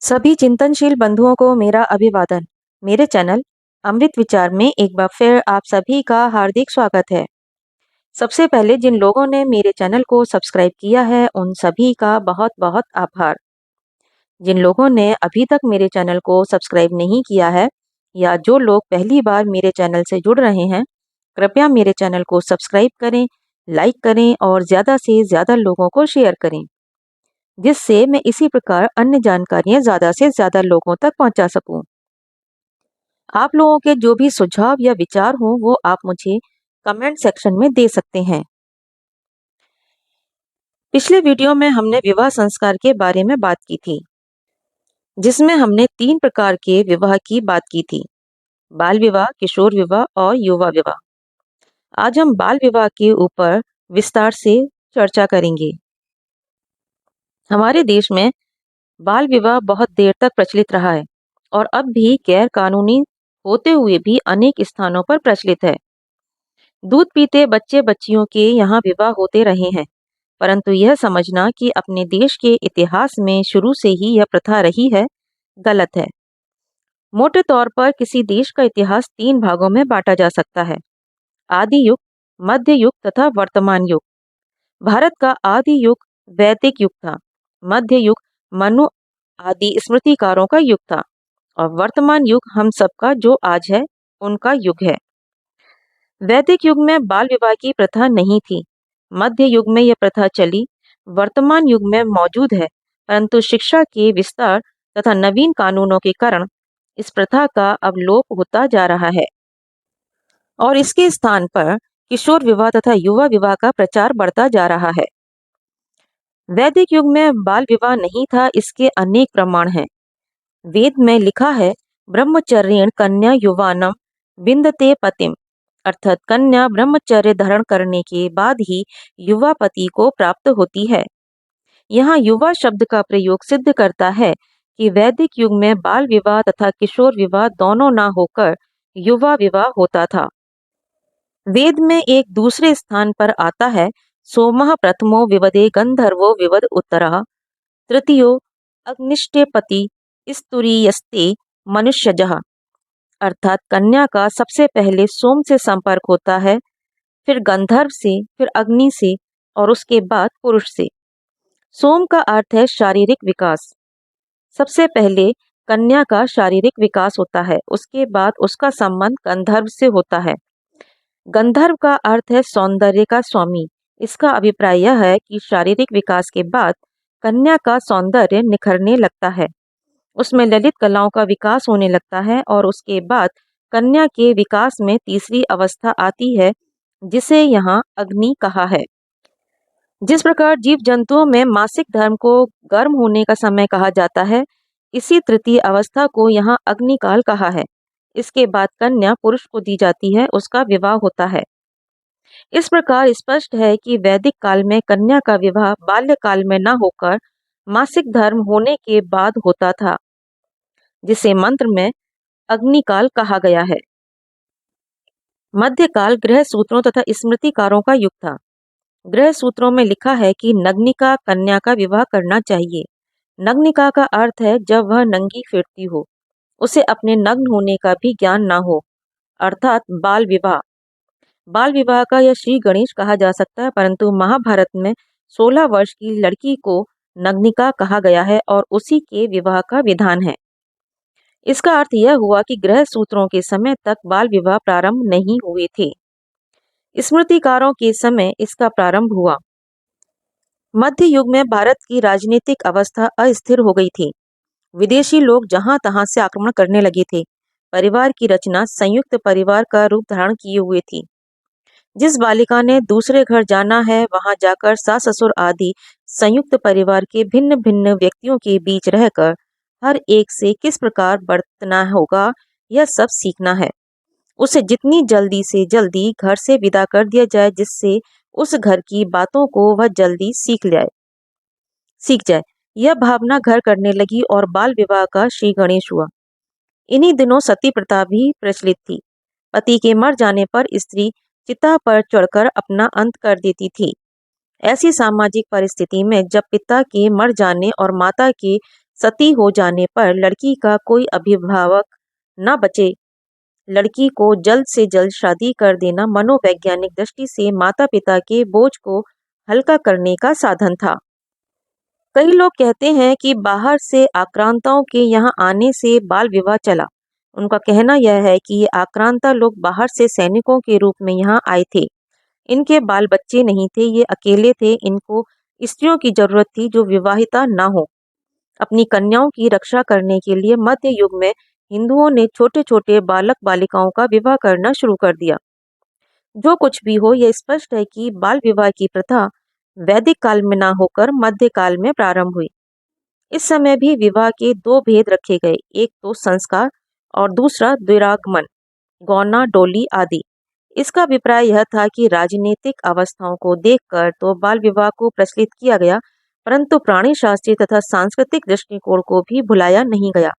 सभी चिंतनशील बंधुओं को मेरा अभिवादन। मेरे चैनल अमृत विचार में एक बार फिर आप सभी का हार्दिक स्वागत है। सबसे पहले जिन लोगों ने मेरे चैनल को सब्सक्राइब किया है उन सभी का बहुत बहुत आभार। जिन लोगों ने अभी तक मेरे चैनल को सब्सक्राइब नहीं किया है या जो लोग पहली बार मेरे चैनल से जुड़ रहे हैं, कृपया मेरे चैनल को सब्सक्राइब करें, लाइक करें और ज़्यादा से ज़्यादा लोगों को शेयर करें, जिससे मैं इसी प्रकार अन्य जानकारियाँ ज़्यादा से ज़्यादा लोगों तक पहुँचा सकूँ। आप लोगों के जो भी सुझाव या विचार हों वो आप मुझे कमेंट सेक्शन में दे सकते हैं। पिछले वीडियो में हमने विवाह संस्कार के बारे में बात की थी, जिसमें हमने 3 प्रकार के विवाह की बात की थी: बाल विवाह, किशोर विवाह और युवा विवाह। आज हम बाल विवाह के ऊपर विस्तार से चर्चा करेंगे। हमारे देश में बाल विवाह बहुत देर तक प्रचलित रहा है और अब भी गैर कानूनी होते हुए भी अनेक स्थानों पर प्रचलित है। दूध पीते बच्चे बच्चियों के यहाँ विवाह होते रहे हैं, परंतु यह समझना कि अपने देश के इतिहास में शुरू से ही यह प्रथा रही है, गलत है। मोटे तौर पर किसी देश का इतिहास 3 भागों में बांटा जा सकता है: आदि युग, मध्य युग तथा वर्तमान युग। भारत का आदि युग वैदिक युग था, मध्य युग मनु आदि स्मृतिकारों का युग था और वर्तमान युग हम सबका जो आज है उनका युग है। वैदिक युग में बाल विवाह की प्रथा नहीं थी, मध्य युग में यह प्रथा चली, वर्तमान युग में मौजूद है, परंतु शिक्षा के विस्तार तथा नवीन कानूनों के कारण इस प्रथा का अब लोप होता जा रहा है और इसके स्थान पर किशोर विवाह तथा युवा विवाह का प्रचार बढ़ता जा रहा है। वैदिक युग में बाल विवाह नहीं था, इसके अनेक प्रमाण हैं। वेद में लिखा है, ब्रह्मचर्येण कन्या युवानम विंदते पतिम, अर्थात कन्या ब्रह्मचर्य धारण करने के बाद ही युवा पति को प्राप्त होती है। यहाँ युवा शब्द का प्रयोग सिद्ध करता है कि वैदिक युग में बाल विवाह तथा किशोर विवाह दोनों ना होकर युवा विवाह होता था। वेद में एक दूसरे स्थान पर आता है, सोमः प्रथमो विवदे गंधर्वो विवद उत्तरः, तृतीयो अग्निष्टे पति स्तुरीयस्ते मनुष्यजः, अर्थात कन्या का सबसे पहले सोम से संपर्क होता है, फिर गंधर्व से, फिर अग्नि से और उसके बाद पुरुष से। सोम का अर्थ है शारीरिक विकास। सबसे पहले कन्या का शारीरिक विकास होता है, उसके बाद उसका संबंध गंधर्व से होता है। गंधर्व का अर्थ है सौंदर्य का स्वामी। इसका अभिप्राय यह है कि शारीरिक विकास के बाद कन्या का सौंदर्य निखरने लगता है, उसमें ललित कलाओं का विकास होने लगता है और उसके बाद कन्या के विकास में तीसरी अवस्था आती है, जिसे यहाँ अग्नि कहा है। जिस प्रकार जीव जंतुओं में मासिक धर्म को गर्म होने का समय कहा जाता है, इसी तृतीय अवस्था को यहाँ अग्निकाल कहा है। इसके बाद कन्या पुरुष को दी जाती है, उसका विवाह होता है। इस प्रकार स्पष्ट है कि वैदिक काल में कन्या का विवाह बाल्यकाल में न होकर मासिक धर्म होने के बाद होता था, जिसे मंत्र में अग्निकाल कहा गया है। मध्यकाल गृह सूत्रों तथा स्मृतिकारों का युग था। गृह सूत्रों में लिखा है कि नग्निका कन्या का विवाह करना चाहिए। नग्निका का अर्थ है जब वह नंगी फिरती हो, उसे अपने नग्न होने का भी ज्ञान ना हो, अर्थात बाल विवाह। बाल विवाह का यह श्री गणेश कहा जा सकता है, परंतु महाभारत में 16 वर्ष की लड़की को नग्निका कहा गया है और उसी के विवाह का विधान है। इसका अर्थ यह हुआ कि गृह सूत्रों के समय तक बाल विवाह प्रारंभ नहीं हुए थे, स्मृतिकारों के समय इसका प्रारंभ हुआ। मध्य युग में भारत की राजनीतिक अवस्था अस्थिर हो गई थी। विदेशी लोग जहां तहां से आक्रमण करने लगे थे। परिवार की रचना संयुक्त परिवार का रूप धारण किए हुए थी। जिस बालिका ने दूसरे घर जाना है, वहां जाकर सास ससुर आदि संयुक्त परिवार के भिन्न भिन्न व्यक्तियों के बीच रहकर हर एक से किस प्रकार बरतना होगा, यह सब सीखना है। उसे जितनी जल्दी से जल्दी घर से विदा कर दिया जाए, जिससे उस घर की बातों को वह जल्दी सीख जाए। यह भावना घर करने लगी और बाल विवाह का श्री गणेश हुआ। इन्हीं दिनों सती प्रथा भी प्रचलित थी। पति के मर जाने पर स्त्री चिता पर चढ़कर अपना अंत कर देती थी। ऐसी सामाजिक परिस्थिति में जब पिता के मर जाने और माता के सती हो जाने पर लड़की का कोई अभिभावक न बचे, लड़की को जल्द से जल्द शादी कर देना मनोवैज्ञानिक दृष्टि से माता पिता के बोझ को हल्का करने का साधन था। कई लोग कहते हैं कि बाहर से आक्रांताओं के यहाँ आने से बाल विवाह चला। उनका कहना यह है कि ये आक्रांता लोग बाहर से सैनिकों के रूप में यहाँ आए थे। इनके बाल बच्चे नहीं थे, ये अकेले थे। इनको स्त्रियों की जरूरत थी जो विवाहिता ना हो। अपनी कन्याओं की रक्षा करने के लिए मध्य युग में हिंदुओं ने छोटे छोटे बालक बालिकाओं का विवाह करना शुरू कर दिया। जो कुछ भी हो, यह स्पष्ट है कि बाल विवाह की प्रथा वैदिक काल में ना होकर मध्य काल में प्रारंभ हुई। इस समय भी विवाह के दो भेद रखे गए, एक तो संस्कार और दूसरा द्विरागमन, गौना, डोली आदि। इसका अभिप्राय यह था कि राजनीतिक अवस्थाओं को देखकर तो बाल विवाह को प्रचलित किया गया, परंतु प्राणी शास्त्रीय तथा सांस्कृतिक दृष्टिकोण को भी भुलाया नहीं गया।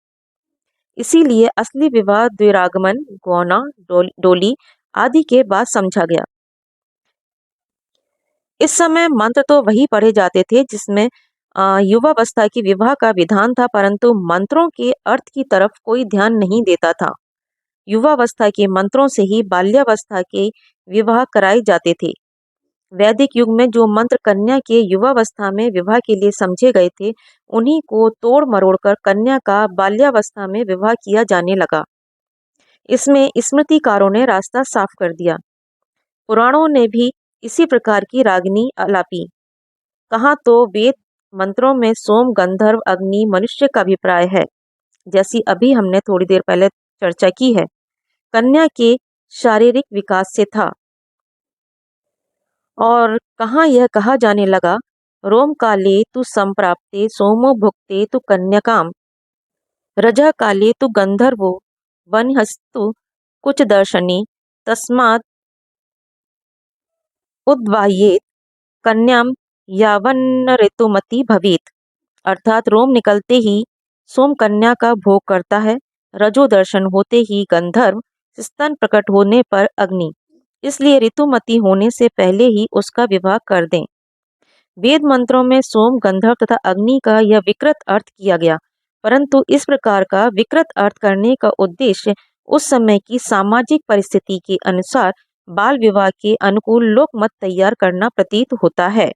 इसीलिए असली विवाह द्विरागमन, गौना, डोली आदि के बाद समझा गया। इस समय मंत्र तो वही पढ़े जाते थे जिसमें युवावस्था की विवाह का विधान था, परंतु मंत्रों के अर्थ की तरफ कोई ध्यान नहीं देता था। युवावस्था के मंत्रों से ही बाल्यावस्था के विवाह कराए जाते थे। वैदिक युग में जो मंत्र कन्या के युवावस्था में विवाह के लिए समझे गए थे, उन्हीं को तोड़ मरोड़कर कन्या का बाल्यावस्था में विवाह किया जाने लगा। इसमें स्मृतिकारों ने रास्ता साफ कर दिया। पुराणों ने भी इसी प्रकार की रागनी आलापी। कहाँ तो वेद मंत्रों में सोम, गंधर्व, अग्नि, मनुष्य का अभिप्राय है, जैसी अभी हमने थोड़ी देर पहले चर्चा की है। कन्या के शारीरिक विकास से था। और कहाँ यह कहा जाने लगा, रोम काले तु संप्राप्ते सोमो भुक्ते तु कन्याकाम, रजा काले तु गंधर्वो वनहस्तु कुछ दर्शने तस्मात् उद्वाह्येत कन्याम यावन्न ऋतुमती भवेत। अर्थात रोम निकलते ही सोम कन्या का भोग करता है, रजो दर्शन होते ही गंधर्व, स्तन प्रकट होने पर अग्नि, इसलिए ऋतुमती होने से पहले ही उसका विवाह कर दें। वेद मंत्रों में सोम, गंधर्व तथा अग्नि का यह विकृत अर्थ किया गया, परंतु इस प्रकार का विकृत अर्थ करने का उद्देश्य उस समय की सामाजिक परिस्थिति के अनुसार बाल विवाह के अनुकूल लोकमत तैयार करना प्रतीत होता है।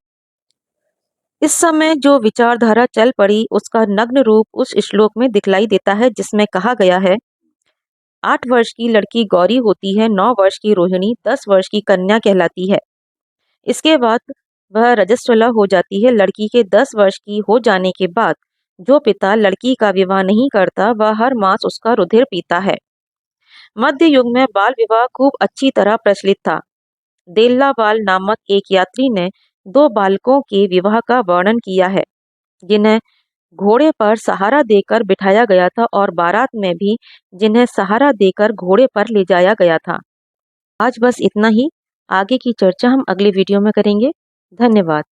इस समय जो विचारधारा चल पड़ी उसका नग्न रूप उस श्लोक में दिखलाई देता है, जिसमें कहा गया है, 8 वर्ष की लड़की गौरी होती है, 9 वर्ष की रोहिणी, 10 वर्ष की कन्या कहलाती है। इसके बाद वह रजस्वला हो जाती है। लड़की के 10 वर्ष की हो जाने के बाद जो पिता लड़की का विवाह नहीं करता, वह हर मास उसका रुधिर पीता है। मध्य युग में बाल विवाह खूब अच्छी तरह प्रचलित था। देल्लाबाल नामक एक यात्री ने 2 बालकों के विवाह का वर्णन किया है, जिन्हें घोड़े पर सहारा देकर बिठाया गया था और बारात में भी जिन्हें सहारा देकर घोड़े पर ले जाया गया था। आज बस इतना ही। आगे की चर्चा हम अगले वीडियो में करेंगे। धन्यवाद।